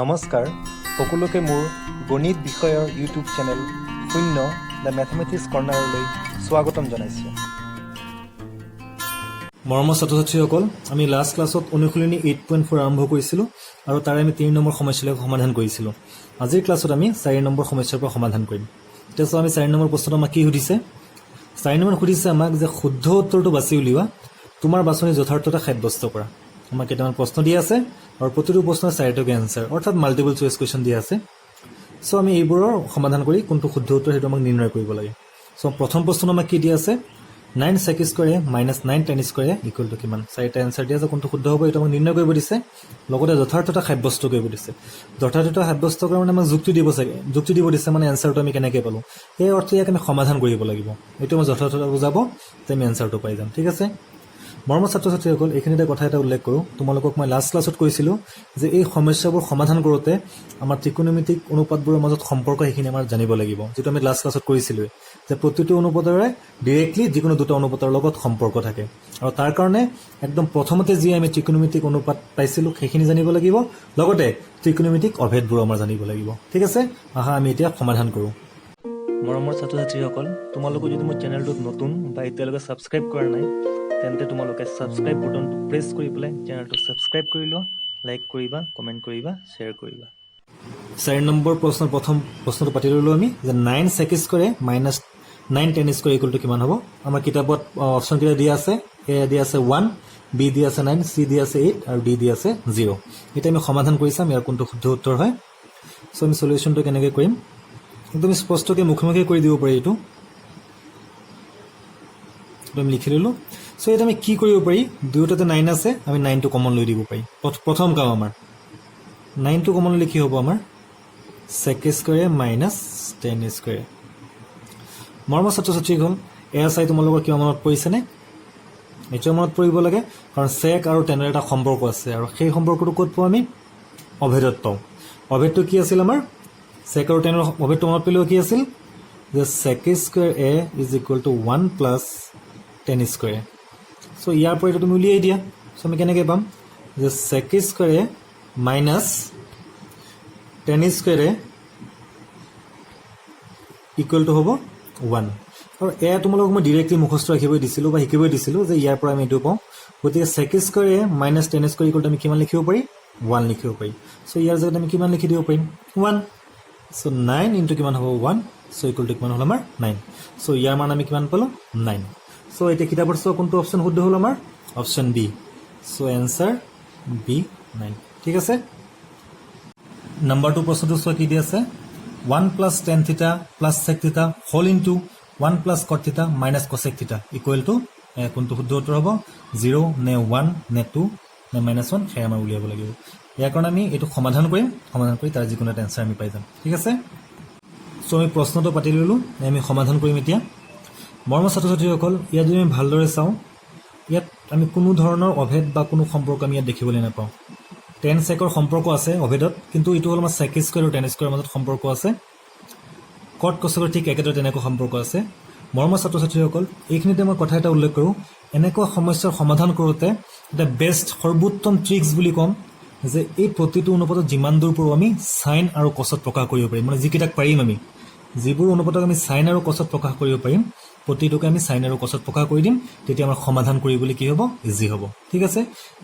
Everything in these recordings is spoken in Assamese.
নমস্কাৰ সকলোকে মোৰ গণিত বিষয়ৰ ইউটিউব চেনেল শূন্য দ্য মেথমেটিক্স কৰ্ণাৰলৈ স্বাগতম জনাইছোঁ। মৰমৰ ছাত্ৰ-ছাত্ৰীসকল, আমি লাষ্ট ক্লাছত অনুশীলনী 8.4 আৰম্ভ কৰিছিলোঁ আৰু তাৰে আমি 3 নম্বৰ সমস্যালৈ সমাধান কৰিছিলোঁ। আজিৰ ক্লাছত আমি 4 নম্বৰ সমস্যাৰ পৰা সমাধান কৰিম। এতিয়া আমি 4 নম্বৰ প্ৰশ্নটো আমাক কি সুধিছে? 4 নম্বৰ সুধিছে আমাক যে শুদ্ধ উত্তৰটো বাছি উলিওৱা, তোমাৰ বাছনি যথাৰ্থতা সাব্যস্ত কৰা। আমাক কেইটামান প্ৰশ্ন দিয়া আছে আৰু প্ৰতিটো প্ৰশ্নৰ 4টা এনচাৰ, অৰ্থাৎ মাল্টিপল চইচ কুৱেশ্যন দিয়া আছে। চ' আমি এইবোৰৰ সমাধান কৰি কোনটো শুদ্ধ উত্তৰ সেইটো আমাক নিৰ্ণয় কৰিব লাগে। চ' প্ৰথম প্ৰশ্ন আমাক কি দিয়া আছে? 9 sec স্কোৱাৰে মাইনাছ 9 tan স্কোৱাৰে ইকুৱেল টু কিমান? 4টা এনচাৰ দিয়া আছে, কোনটো শুদ্ধ হ'ব এইটো আমাক নিৰ্ণয় কৰিব দিছে, লগতে যথাৰ্থতা সাব্যস্ত কৰিব দিছে। যথাৰ্থতা সাব্যস্ত কৰা মানে আমাক যুক্তি দিব চাগে, যুক্তি দিব দিছে মানে এনচাৰটো আমি কেনেকৈ পালোঁ, সেই অৰ্থে ইয়াক আমি সমাধান কৰিব লাগিব। এইটো মই যথাৰ্থতা বুজাব, তেতিয়া আমি এনচাৰটো পাই যাম। ঠিক আছে, মৰমৰ ছাত্ৰ-ছাত্ৰীসকল, এইখিনিতে কথা এটা উল্লেখ কৰোঁ। তোমালোকক মই লাষ্ট ক্লাছত কৈছিলোঁ যে এই সমস্যাবোৰ সমাধান কৰোঁতে আমাৰ ত্ৰিকোণমিতিক অনুপাতবোৰৰ মাজত সম্পৰ্ক সেইখিনি আমাৰ জানিব লাগিব, যিটো আমি লাষ্ট ক্লাছত কৰিছিলোঁ যে প্ৰতিটো অনুপাতৰে ডিৰেক্টলি যিকোনো দুটা অনুপাতৰ লগত সম্পৰ্ক থাকে। আৰু তাৰ কাৰণে একদম প্ৰথমতে যি আমি ত্ৰিকোণমিতিক অনুপাত পাইছিলোঁ সেইখিনি জানিব লাগিব, লগতে ত্ৰিকোণমিতিক অভেদবোৰো আমাৰ জানিব লাগিব। ঠিক আছে, আহা আমি এতিয়া সমাধান কৰোঁ। মৰমৰ ছাত্ৰ-ছাত্ৰীসকল, তোমালোকে যদি মোৰ চেনেলটোত নতুন বা এতিয়ালৈকে ছাবস্ক্ৰাইব কৰা নাই, তেন্তে তোমালোকে ছাবস্ক্ৰাইব বুটনটো প্ৰেছ কৰি পেলাই চেনেলটো ছাবস্ক্ৰাইব কৰি লোৱা, লাইক কৰিবা, কমেণ্ট কৰিবা, শ্বেয়াৰ কৰিবা। 4 নম্বৰ প্ৰশ্নৰ প্ৰথম প্ৰশ্নটো পাতি ল'লোঁ আমি যে 9 sec স্কোৱাৰে মাইনাছ 9 tan স্কোৱাৰে ইকুৱেল টু কিমান হ'ব? আমাৰ কিতাপত অপশ্যনকেইটা দিয়া আছে, এ দিয়া আছে 1, বি দিয়া আছে 9, চি দিয়া আছে 8 আৰু ডি দিয়া আছে 0। এতিয়া আমি সমাধান কৰি চাম ইয়াৰ কোনটো শুদ্ধ উত্তৰ হয়। চ' আমি চলিউশ্যনটো কেনেকৈ কৰিম, একদম স্পষ্টকৈ মুখে কৰি দিব পাৰি। এইটো আমি লিখি ল'লোঁ। চ' এতিয়া আমি কি কৰিব পাৰি, দুয়োটাতে 9 আছে, আমি 9টো কমন লৈ দিব পাৰি। প্ৰথম কাম আমাৰ 9টো কমন লৈ কি হ'ব? আমাৰ sec স্কোৱাৰে মাইনাছ 10 স্কোৱাৰে। মৰমৰ ছাত্ৰ-ছাত্ৰীসকল, এয়া চাই তোমালোকৰ কিবা মনত পৰিছেনে? নিশ্চয় মনত পৰিব লাগে, কাৰণ চেক আৰু টেনৰ এটা সম্পৰ্ক আছে, আৰু সেই সম্পৰ্কটো ক'ত পাওঁ? আমি অভেদত পাওঁ। অভেদটো কি আছিল আমাৰ? চেক আৰু টেনৰ অভেদটো মনত পেলোৱা কি আছিল? যে sec square A is equal to 1 plus 10 স্কোৱাৰে। চ' ইয়াৰ পৰা এইটো তুমি উলিয়াই দিয়া। চ' আমি কেনেকৈ পাম যে sec স্কোৱাৰে মাইনাছ 10 স্কোৱাৰে ইকুৱেল টু হ'ব 1। আৰু এয়া তোমালোকক মই ডিৰেক্টলি মুখস্থ ৰাখিবই দিছিলোঁ বা শিকিবই দিছিলোঁ যে ইয়াৰ পৰা আমি এইটো পাওঁ। গতিকে sec স্কোৱাৰে মাইনাছ 10 স্কোৱাৰ ইকুৱেল টু আমি কিমান লিখিব পাৰি? 1 লিখিব পাৰি। চ' ইয়াৰ জেগাত আমি কিমান লিখি দিব পাৰিম? 1। চ' 9 ইনটু কিমান হ'ব? 1। চ' ইকুৱেল টু কিমান হ'ল আমাৰ? 9। চ' ইয়াৰ মান আমি কিমান পালোঁ? 9। চ' এতিয়া কিতাপত চোৱা কোনটো অপশ্যন শুদ্ধ হ'ল আমাৰ? Option B. So' answer B 9। ঠিক আছে, নম্বৰ 2 প্ৰশ্নটো চোৱা কি দি আছে? 1 plus tan theta plus sec theta whole into 1 plus cot theta minus কচেক থিটা ইকুৱেল টু কোনটো শুদ্ধ উত্তৰ হ'ব? 0 নে 1 নে 2 নে -1, সেয়া আমাৰ উলিয়াব লাগিব। ইয়াৰ কাৰণে আমি এইটো সমাধান কৰিম, সমাধান কৰি তাৰ যিকোনো এটা এনচাৰ আমি পাই যাম। ঠিক আছে, চ' আমি প্ৰশ্নটো পাতি ল'লোঁ, আমি সমাধান কৰিম এতিয়া। মৰমৰ ছাত্ৰ-ছাত্ৰীসকল, ইয়াত যদি আমি ভালদৰে চাওঁ, ইয়াত আমি কোনো ধৰণৰ অভেদ বা কোনো সম্পৰ্ক আমি ইয়াত দেখিবলৈ নাপাওঁ। 10 চেকৰ সম্পৰ্ক আছে অভেদত, কিন্তু এইটো হ'ল আমাৰ sec স্কোৱাৰ আৰু 10 স্কোৱাৰৰ মাজত সম্পৰ্ক আছে। কট কচকৰ ঠিক একেদৰে তেনেকুৱা সম্পৰ্ক আছে। মৰমৰ ছাত্ৰ-ছাত্ৰীসকল, এইখিনিতে মই কথা এটা উল্লেখ কৰোঁ, এনেকুৱা সমস্যাৰ সমাধান কৰোঁতে এটা বেষ্ট সৰ্বোত্তম ট্ৰিক্স বুলি ক'ম যে এই প্ৰতিটো অনুপাতত যিমান দূৰ পাৰোঁ আমি চাইন আৰু কচত প্ৰকাশ কৰিব পাৰিম। মানে যিকেইটাক পাৰিম আমি, যিবোৰ অনুপাতক আমি চাইন আৰু কচত প্ৰকাশ কৰিব পাৰিম, প্ৰতিটোকে আমি চাইন আৰু কচত প্ৰকাশ কৰি দিম, তেতিয়া আমাৰ সমাধান কৰিবলৈ কি হ'ব? ইজি হ'ব। ঠিক আছে,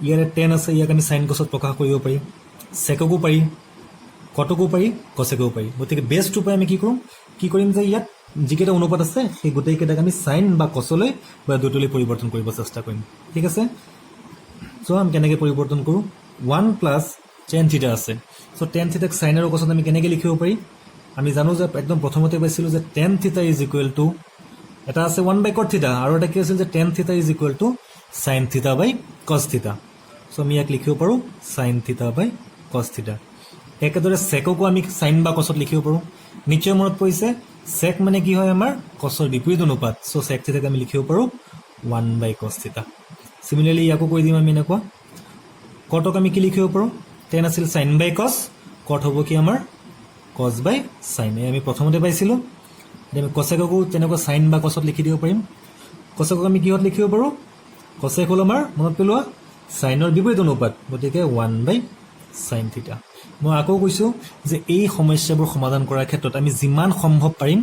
ইয়াৰে 10 আছে, ইয়াক আমি চাইন কচত প্ৰকাশ কৰিব পাৰিম, চেককো পাৰি, কটকো পাৰি, কচেকো পাৰি। গতিকে বেষ্ট উপায় আমি কি কৰিম যে ইয়াত যিকেইটা অনুপাত আছে সেই গোটেইকেইটাক আমি চাইন বা কচলৈ বা দুইটোলৈ পৰিৱৰ্তন কৰিব চেষ্টা কৰিম। ঠিক আছে, চ' আমি কেনেকৈ পৰিৱৰ্তন কৰোঁ? 1 প্লাছ টেন থিটা আছে, চ' টেন থিটাক চাইন আৰু কচত আমি কেনেকৈ লিখিব পাৰি? আমি জানো যে একদম প্ৰথমতে পাইছিলোঁ যে tan theta is equal to এটা আছে 1 বাই কট থিটা, আৰু এটা কি আছিল যে tan theta is equal to sign থিটা বাই কচ থিটা। চ' আমি ইয়াক লিখিব পাৰোঁ চাইন থিটা বাই কচ থিটা। একেদৰে চেককো আমি চাইন বা কচত লিখিব পাৰোঁ। নিশ্চয় মনত পৰিছে, চেক মানে কি হয়? আমাৰ কচৰ বিপৰীত অনুপাত। চ' চেক থিটাক আমি লিখিব পাৰোঁ 1 বাই কচ থিটা। চিমিলাৰলি ইয়াকো কৰি দিম আমি এনেকুৱা। কটক আমি কি লিখিব পাৰোঁ? 10 আছিল চাইন বাই কচ, কট হ'ব কি আমাৰ? কচ বাই চাইন। আমি প্ৰথমতে পাইছিলোঁ। এতিয়া আমি কচেককো তেনেকুৱা চাইন বা কচত লিখি দিব পাৰিম। কচেকক আমি কিহত লিখিব পাৰোঁ? কচেক হ'ল আমাৰ, মনত পেলোৱা, চাইনৰ বিপৰীত অনুপাত, গতিকে 1 বাই চাইন থিটা। মই আকৌ কৈছোঁ যে এই সমস্যাবোৰ সমাধান কৰাৰ ক্ষেত্ৰত আমি যিমান সম্ভৱ পাৰিম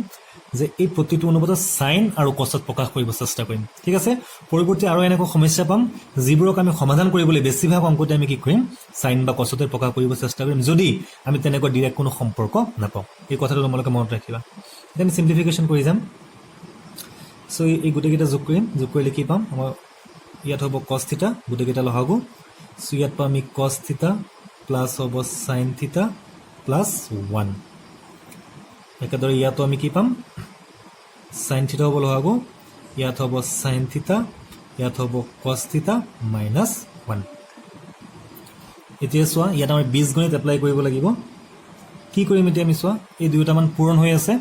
যে এই প্ৰতিটো অনুপাতত সাইন আৰু কছত প্ৰকাশ কৰিব চেষ্টা কৰিম ঠিক আছে পৰৱৰ্তী আৰু এনেকুৱা সমস্যা পাম যিবোৰক আমি সমাধান কৰিবলৈ বেছিভাগ অংকতে আমি কি কৰিম সাইন বা কছতে প্ৰকাশ কৰিব চেষ্টা কৰিম যদি আমি তেনেকুৱা ডাইৰেক্ট কোনো সম্পৰ্ক নাপাওঁ এই কথাটো তোমালোকে মনত ৰাখিবা এতিয়া আমি সিম্পলিফিকেশ্যন কৰি যাম সো এই গোটেইকেইটা যোগ কৰিম যোগ কৰিলে কি পাম আমাৰ ইয়াত হ'ব cos থিটা গোটেইকেইটা লগাব সো ইয়াত পাম আমি cos থিটা প্লাছ হ'ব sin থিটা প্লাছ 1 একেদৰে ইয়াতো আমি কি পাম sin থিটা হ'ব লগাব ইয়াত হ'ব sin থিটা ইয়াত হ'ব cos থিটা মাইনাছ 1 এতিয়া চোৱা ইয়াত আমি বীজগণিত এপ্লাই কৰিব লাগিব কি কৰিম এতিয়া আমি চোৱা এই দুয়োটামান পূৰণ হৈ আছে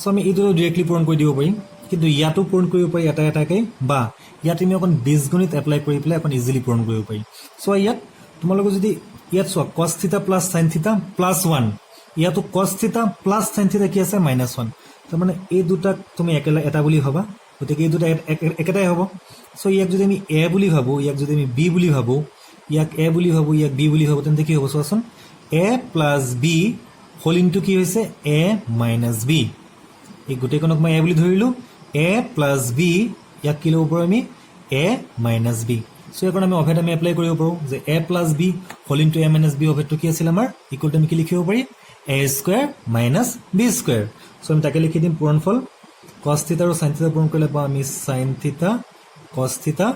সো আমি এইটো ডাইৰেক্টলি পূৰণ কৰি দিব পাৰিম কিন্তু ইয়াতো পূৰণ কৰিব পাৰি এটা এটাকে বা ইয়াত আমি অকণ বীজগণিত এপ্লাই কৰি পেলাই অকণ ইজিলি পূৰণ কৰিব পাৰি সো ইয়াত তোমালোকে যদি ইয়াত চোৱা cos থিটা প্লাছ sin থিটা প্লাছ 1 ইয়াতো cos থিটা প্লাছ sin থিটা কি আছে মাইনাছ 1 তাৰ মানে এই দুটাক তুমি একেলা এটা বুলি ভাবা গতিকে এই দুটা একেটাই হ'ব সো ইয়াক যদি আমি a বুলি ভাবো ইয়াক যদি আমি b বুলি ভাবো ইয়াক a বুলি ভাবো ইয়াক b বুলি ভাবো তেন্তে কি হ'ব চোৱাচোন a plus b whole into কি হৈছে a মাইনাছ b এই গোটেইখনক মই a বুলি ধৰিলো a প্লাছ b ইয়াক কি ল'ব পাৰোঁ আমি a মাইনাছ b সো এখন আমি অভেদ আমি এপ্লাই কৰিব পাৰোঁ যে a plus b whole into a minus b অভেদটো কি আছিল আমাৰ ইকুৱেল টু আমি কি লিখিব পাৰি a square minus b square so আমি তাকে লিখি দিম পূৰণফল cos থিটা আৰু sin থিটা পূৰণ কৰিলে পাওঁ আমি sin থিটা cos থিটা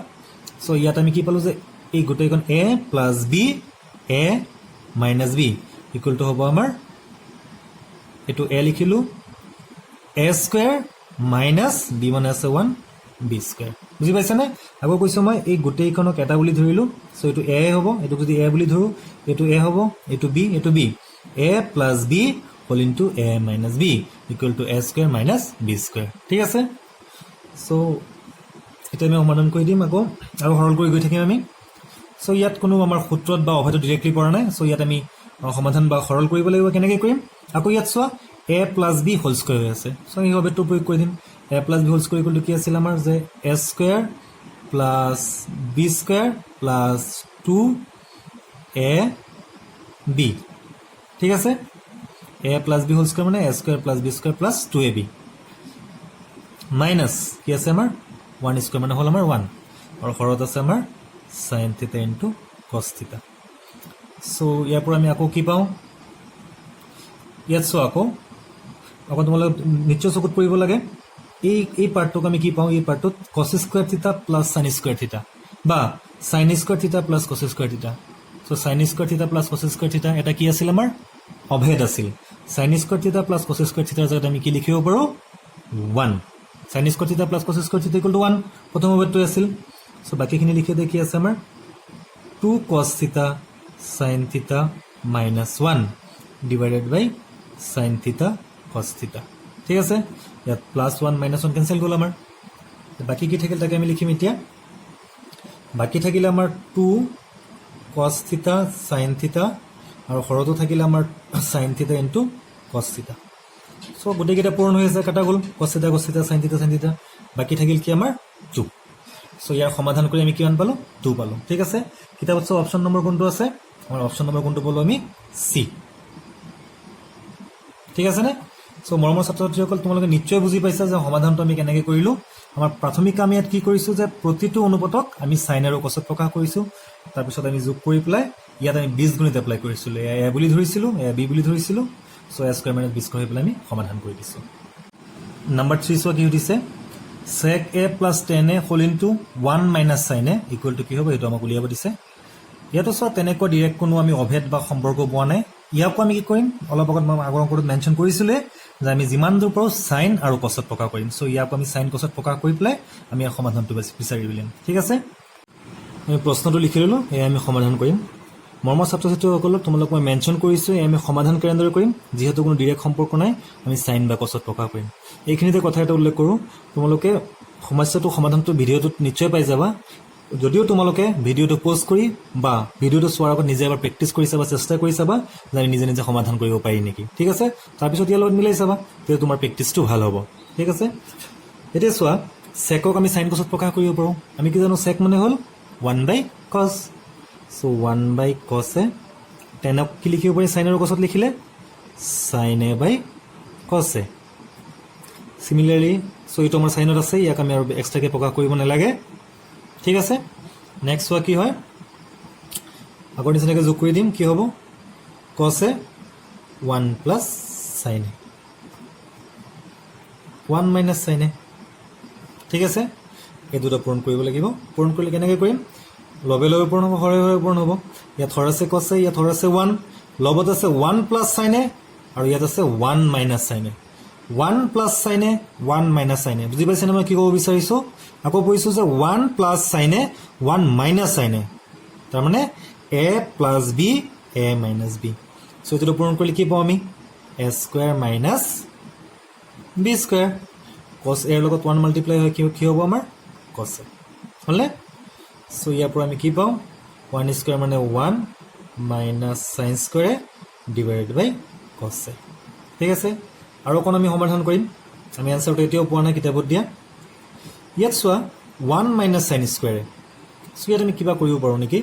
সো ইয়াত আমি কি পালোঁ যে এই গোটেইখন a plus b a minus b equal two হ'ব আমাৰ এইটো a লিখিলোঁ a square minus b মানে আছে 1 b স্কোৱাৰ বুজি পাইছানে আকৌ কৈছোঁ মই এই গোটেইখনক এটা বুলি ধৰিলোঁ সো এইটো a হ'ব এইটো যদি a বুলি ধৰোঁ এইটো a হ'ব এইটো b a plus b whole into a minus b equal to a square minus b square ঠিক আছে সো এতিয়া আমি সমাধান কৰি দিম আকৌ আৰু সৰল কৰি গৈ থাকিম আমি সো ইয়াত কোনো আমাৰ সূত্ৰত বা অভেদত ডিৰেক্টলি পৰা নাই সো ইয়াত আমি সমাধান বা সৰল কৰিব লাগিব কেনেকৈ কৰিম আকৌ ইয়াত চোৱা a plus b whole square হৈ আছে সো এই অভেদটো প্ৰয়োগ কৰি দিম a plus b whole square equal to কি আছিল আমাৰ যে a square plus b square plus 2 a b ঠিক আছে a plus b whole square মানে a square plus b square plus 2ab minus কি আছে আমাৰ 1 স্কোৱাৰ মানে হ'ল আমাৰ 1 আৰু হৰত আছে আমাৰ sin থিটা ইনটু cos থিটা সো ইয়াৰ পৰা আমি আকৌ কি পাওঁ ইয়াত চোৱা আকৌ তোমালোকে নিশ্চয় চকুত পৰিব লাগে এই পাৰ্টটোক আমি কি পাওঁ এই পাৰ্টটোত cos স্কোৱাৰ থিটা প্লাছ sin স্কোৱাৰ থিটা বা sin স্কোৱাৰ থিটা প্লাছ cos স্কোৱাৰ থিটা সো sin স্কোৱাৰ থিটা প্লাছ cos স্কোৱাৰ থিটা এটা কি আছিল আমাৰ অভেদ আছিল sin স্কোৱাৰ থিটা প্লাছ cos স্কোৱাৰ থিটাৰ জেগাত আমি কি লিখিব পাৰোঁ 1 sin স্কোৱাৰ থিটা প্লাছ cos স্কোৱাৰ থিটা ইকুৱেল টু 1 প্ৰথম অভেদটো আছিল সো বাকীখিনি লিখি দেখি আছে আমাৰ 2 cos থিটা sin থিটা মাইনাছ 1 ডিভাইডেড বাই sin থিটা cos থিটা ঠিক আছে ইয়াত প্লাছ 1 মাইনাছ 1 কেঞ্চেল গ'ল আমাৰ বাকী কি থাকিল তাকে আমি লিখিম এতিয়া বাকী থাকিলে আমাৰ 2 cos থিটা sin থিটা আৰু হৰতো থাকিলে আমাৰ sin থিটা ইনটু cos থিটা সো গোটেইকেইটা পূৰণ হৈ আছে কাটা গ'ল cos থিটা sin থিটা বাকী থাকিল কি আমাৰ 2 সো ইয়াৰ সমাধান কৰি আমি কিমান পালোঁ 2 পালোঁ ঠিক আছে কিতাপত চব অপশ্যন নম্বৰ কোনটো আছে আমাৰ অপশ্যন নম্বৰ কোনটো পালোঁ আমি চি ঠিক আছে নে সো মৰমৰ ছাত্ৰ ছাত্ৰীসকল তোমালোকে নিশ্চয় বুজি পাইছা যে সমাধানটো আমি কেনেকৈ কৰিলোঁ আমাৰ প্ৰাথমিক কাম ইয়াত কি কৰিছোঁ যে প্ৰতিটো অনুপাতক আমি সাইন আৰু কছত প্ৰকাশ কৰিছোঁ তাৰপিছত আমি যোগ কৰি পেলাই ইয়াত আমি বীজগণিত এপ্লাই কৰিছিলোঁ a বুলি ধৰিছিলোঁ a b বুলি ধৰিছিলোঁ so a square minus b square হৈ পেলাই আমি সমাধান কৰি দিছোঁ নাম্বাৰ 3 চোৱা কি সুধিছে sec a plus tan a whole into 1 minus sin a equal to কি হ'ব এইটো আমাক উলিয়াব দিছে ইয়াতো চোৱা তেনেকুৱা ডিৰেক্ট কোনো আমি অভেদ বা সম্পৰ্ক পোৱা নাই ইয়াকো আমি কি কৰিম অলপ আগত মই আগৰ অংকটোত মেনশ্যন কৰিছিলোঁ যে আমি যিমান দূৰ পাৰোঁ সাইন আৰু কছত প্ৰকাশ কৰিম সো ইয়াকো আমি সাইন কছত প্ৰকাশ কৰি পেলাই আমি ইয়াৰ সমাধানটো বিচাৰি উলিয়াম ঠিক আছে আমি প্ৰশ্নটো লিখি ল'লোঁ এয়া আমি সমাধান কৰিম মৰমৰ ছাত্ৰ ছাত্ৰীসকলক তোমালোক মই মেনশ্যন কৰিছোঁ আমি সমাধান কেনেদৰে কৰিম যিহেতু কোনো ডিৰেক্ট সম্পৰ্ক নাই আমি সাইন বা কছত প্ৰকাশ কৰিম এইখিনিতে কথা এটা উল্লেখ কৰোঁ তোমালোকে সমস্যাটো সমাধানটো ভিডিঅ'টোত নিশ্চয় পাই যাবা যদিও তোমালোকে ভিডিঅ'টো প'ষ্ট কৰি বা ভিডিঅ'টো চোৱাৰ আগত নিজে এবাৰ প্ৰেক্টিছ কৰি চাবা চেষ্টা কৰি চাবা যে আমি নিজে নিজে সমাধান কৰিব পাৰি নেকি ঠিক আছে তাৰপিছত ইয়াৰ লগত মিলাই চাবা তেতিয়া তোমাৰ প্ৰেক্টিছটো ভাল হ'ব ঠিক আছে এতিয়া চোৱা চেকক আমি সাইন কছত প্ৰকাশ কৰিব পাৰোঁ আমি কি জানো চেক মানে হ'ল 1/cos সো 1/cos এ টেনক কি লিখিব পাৰি সাইন আৰু কছত লিখিলে sign A by cos A সিমিলাৰলি so এইটো আমাৰ সাইনত আছে ইয়াক আমি আৰু এক্সট্ৰাকে প্ৰকাশ কৰিব নালাগে ঠিক আছে নেক্সট হোৱা কি হয় আগৰ নিচিনাকৈ যোগ কৰি দিম কি হ'ব cos এ 1 প্লাছ sin এ 1 মাইনাছ sin এ ঠিক আছে এই দুটা পূৰণ কৰিব লাগিব পূৰণ কৰিলে কেনেকৈ কৰিম লবে লবে পূৰণ হ'ব হৰে হৰে পূৰণ হ'ব ইয়াত হৰ আছে cos এ ইয়াত হৰ আছে 1 লবত আছে 1 প্লাছ sin এ আৰু ইয়াত আছে 1 মাইনাছ sin এ 1 প্লাছ sin এ 1 মাইনাছ sin এ বুজি পাইছেনে মই কি ক'ব বিচাৰিছো আকৌ কৈছো যে 1 প্লাছ sin এ 1 মাইনাছ sin এ তাৰ মানে a plus b a minus b so এটো পূৰণ কৰিলে কি পাম আমি a square minus b square cos a লগত 1 মাল্টিপ্লাই হয় কি হ'ব আমাৰ cos a হলে সো ইয়াৰ পৰা আমি কি পাম 1 স্কয়াৰ মানে 1 minus sin square divided by cos a ঠিক আছে আৰু কোন আমি সমাধান কৰিম আমি আনসাৰটো এতিয়াও পোৱা নাই কিতাপত দিয়া ইয়াত চোৱা 1 মাইনাছ sin স্কয়াৰ সো ইয়াত আমি কিবা কৰিব পাৰো নেকি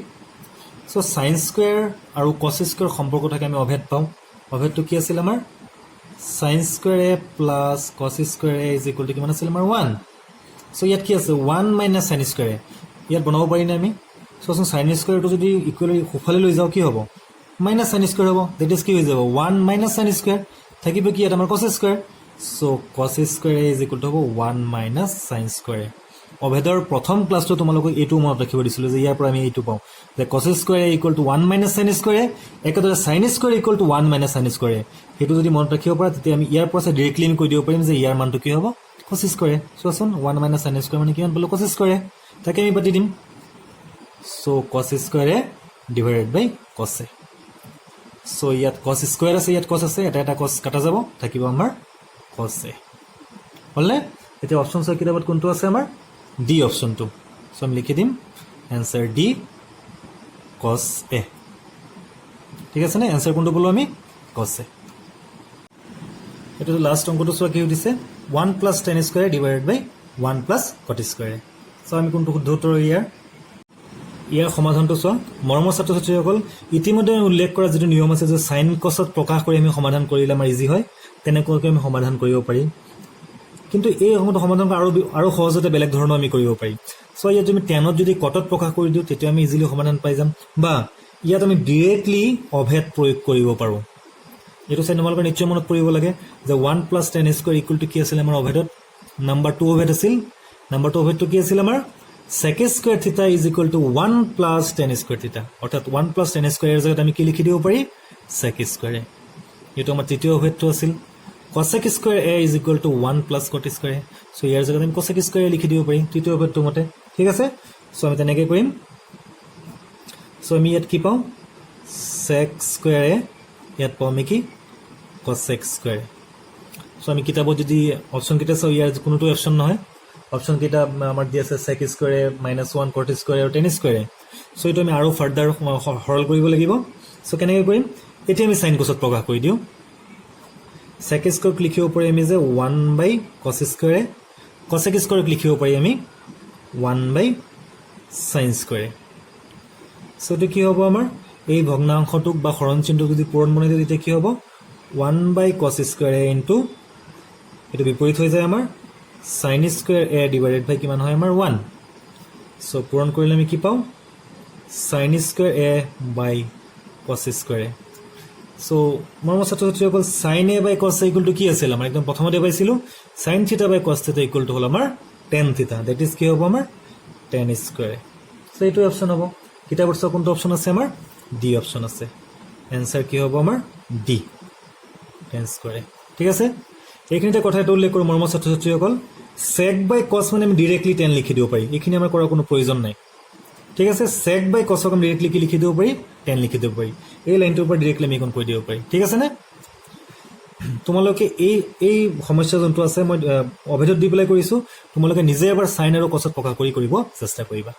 সো sin স্কয়াৰ আৰু cos স্কয়াৰ সম্পৰ্ক থাকে আমি অভেদ পাওঁ অভেদটো কি আছিল আমাৰ sin square a plus cos square a is equal to কিমান আছিল আমাৰ 1 সো ইয়াত কি আছে 1 মাইনাছ sin স্কয়াৰ ইয়াত বনাব পাৰি না আমি সো sin স্কয়াৰটো যদি ইকুৱেল খুফালে লৈ যাও কি হ'ব মাইনাছ sin স্কয়াৰ হ'ব দ্যাট ইজ কি হৈ যাব 1 মাইনাছ sin স্কয়াৰ থাকিব কি ইয়াত আমাৰ cos square so cos square a is equal to হ'ব 1 মাইনাছ sin স্কয়াৰ অভেদৰ প্ৰথম ক্লাছটো তোমালোকক এইটো মনত ৰাখিব দিছিল যে ইয়াৰ পৰা আমি এইটো পাওঁ যে cos square a equal to 1 minus sin square একদৰে sin square equal to 1 minus sin square হেতু যদি মনত ৰাখিব পাৰা তেতিয়া আমি ইয়াৰ পৰা ডাইৰেক্টলি আমি কৈ দিব পাৰিম যে ইয়াৰ মানটো কি হ'ব cos স্কয়াৰ চোৱাচোন 1 মাইনাছ sin স্কয়াৰ মানে কিমান পালো cos স্কয়াৰ তাকে আমি পাতি দিম so cos square divided by cos a so ইয়াত cos স্কয়াৰ আছে ইয়াত cos আছে এটা এটা cos কাটা যাব থাকিব আমাৰ cos a হলে এতিয়া অপচন সৰ কিতাপত কোনটো আছে আমাৰ ডি অপশনটো সো আমি লিখি দিম आंसर ডি cos a ঠিক আছে না आंसर কোনটো বলো আমি cos a এটা লাস্ট অঙ্কটো সো কি দিছে 1 প্লাস tan স্কয়ার ডিভাইডেড বাই 1 প্লাস cot স্কয়ার সো আমি কোনটো শুদ্ধ উত্তৰ ইয়াৰ সমাধানটো সো মৰমৰ ছাত্ৰ ছাত্ৰীসকল ইতিমধ্যে উল্লেখ কৰা যেটো নিয়ম আছে যে sin cosত প্ৰকাশ কৰি আমি সমাধান কৰিলে আমাৰ ইজি হয় তেনেকৈ আমি সমাধান কৰিব পাৰিম কিন্তু এই অংকটো সমাধান আৰু সহজতে বেলেগ ধৰণৰ আমি কৰিব পাৰি সো ইয়াত তুমি টেনত যদি কটত প্ৰকাশ কৰি দিও তেতিয়া আমি ইজিলি সমাধান পাই যাম বা ইয়াত আমি ডাইৰেক্টলি অভেদ প্ৰয়োগ কৰিব পাৰো এটো চাই তোমালোকৰ নিশ্চয় মনত পৰিব লাগে যে 1 plus tan square equal to কি আছিল আমাৰ অভেদত নাম্বাৰ 2 অভেদ আছিল নাম্বাৰ 2 অভেদটো কি আছিল আমাৰ sec স্কয়াৰ থিটা is equal to 1 plus tan square থিটা অৰ্থাৎ 1 প্লাস tan স্কয়াৰ জায়গাত আমি কি লিখি দিব পাৰি sec স্কয়াৰ এটো আমাৰ তৃতীয় অভেদটো আছিল cosec square a is equal to 1 plus cot square so ইয়াৰ জায়গাত আমি cosec স্কয়াৰ লিখি দিব পাৰি তৃতীয় অভেদটো মতে ঠিক আছে সো আমি তেনেকৈ কৰিম সো আমি ইয়াত কি পাওঁ sec স্কয়াৰ a ইয়াত পাওঁ আমি কি cosec স্কয়াৰ সো আমি কিতাপত যদি অপচন কিটা চাও ইয়াৰ কোনোটো অপচন নহয় অপচন কিটা আমাৰ দি আছে sec square a -1 cot square আৰু tan স্কয়াৰ সো এটো আমি আৰু ফাৰ্দাৰ সৰল কৰিব লাগিব সো কেনেকৈ কৰিম এতিয়া আমি sin cosত প্ৰকাশ কৰি দিও sec স্কয়াৰ লিখিব পাৰি আমি যে 1 বাই cos স্কয়াৰ cosec স্কয়াৰ লিখিব পাৰি আমি 1 বাই sin স্কয়াৰ সো তো কি হ'ব আমাৰ এই ভগ্নাংশটোক বা হৰণ চিহ্নটো যদি পূৰণ বনাই দিও তেতিয়া কি হ'ব 1 বাই cos স্কয়াৰ ইনটু এটো বিপৰীত হৈ যায় আমাৰ sin স্কয়াৰ a ডিভাইডেড বাই কিমান হয় আমাৰ 1 সো পূৰণ কৰিলে আমি কি পাওঁ sin square a by cos square so মৰমৰ ছাত্ৰ ছাত্ৰীসকল sin a by cos a equal to কি আছিল আমাৰ একদম প্ৰথমতে পাইছিলো sin theta by cos theta equal to হল আমাৰ tan থিটা দ্যাট ইজ কি হ'ব আমাৰ tan স্কয়াৰ সো এইটো অপচন হ'ব কিতাপৰ সব কোনটো অপচন আছে আমাৰ ডি অপচন আছে आंसर কি হ'ব আমাৰ ডি tan স্কয়াৰ ঠিক আছে এইখিনিতে কথাটো উল্লেখ কৰোঁ মৰমৰ ছাত্ৰ ছাত্ৰীসকল sec বাই cos মানে আমি ডাইৰেক্টলি tan লিখি দিব পাৰি এইখিনি আমাৰ কৰা কোনো প্ৰয়োজন নাই ঠিক আছে sec বাই cos আমি ডাইৰেক্টলি কি লিখি দিব পাৰি tan লিখি দিব পাৰি এই লাইনটোৰ পৰা ডাইৰেক্টলি আমি কোন কৈ দিব পাৰি ঠিক আছে না তোমালোকে এই সমস্যা জন্তু আছে মই অভেদত দি পেলাই কৰিছো তোমালোকে নিজে এবাৰ sin আৰু cosত প্ৰকাশ কৰিব চেষ্টা কৰিবা